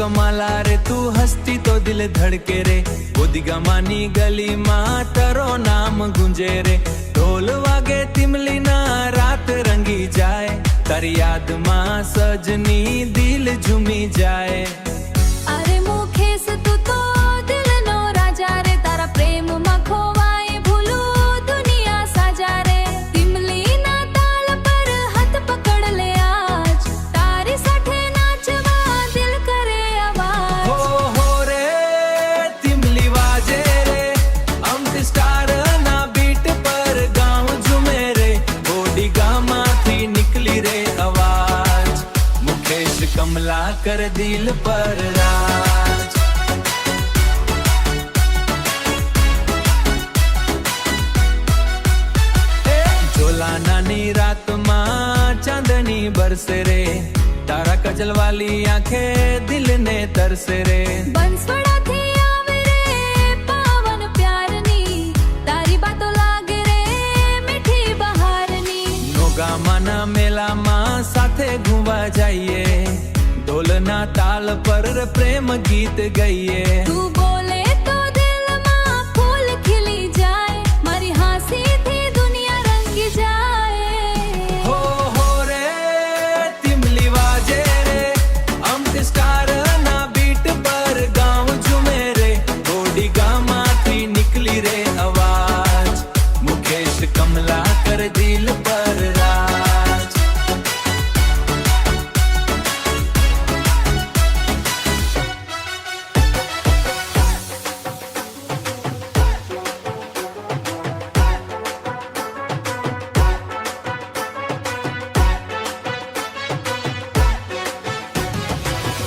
कमाला रे तू हस्ती तो दिल धड़के रे बोदिगामानी गली मां तारो नाम गुंजे रे ढोल वागे तिमली ना रात रंगी जाए तारी याद मां सजनी दिल झूमी जाए अरे मुखेश तू तो दिल नो राजा रे तारा प्रेम मा खोवाए भूलू दुनिया साजा रे तिमली ना ताल पर हाथ पकड़ ले आज तारी साथे नाचवा दिल करे आवाज हो रे तिमली वाजे रे अमृत स्टार ना बीट पर गांव झूमे रे बोडिगामा थी निकली रे आवाज मुकेश कमला कर दिल पर राज झोला नानी रात मां चांदनी बरसे रे तारा कजल वाली आंखें दिल ने तरसे रे બંસવાડા થી આવે રે પાવન પ્યારની તારી બાતો લાગે રે મીઠી બહારની નોગામાના મેલામાં સાથે ઘૂમવા જઈએ ઢોલના તાલ પર પ્રેમ ગીત ગાઈએ તું બોલે તો દિલમાં ફૂલ ખીલી જાય મારી હાસીથી દુનિયા રંગી જાય हो रे तिमली वाजे रे अमृत स्टार ना बीट पर गांव झूमे रे बोडिगामा थी निकली रे आवाज मुकेश कमला कर दिल पर राज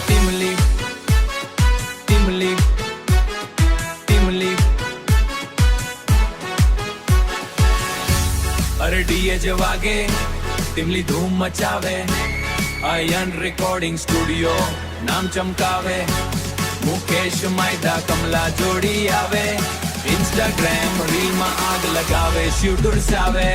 तिमली तिमली तिमली अरे डीजे जे वागे तिमली धूम मचावे आयन रिकॉर्डिंग स्टूडियो नाम चमकावे मुकेश मायदा कमला जोड़ी आवे इंस्टाग्राम रील में आग लगावे शिव दुरसावे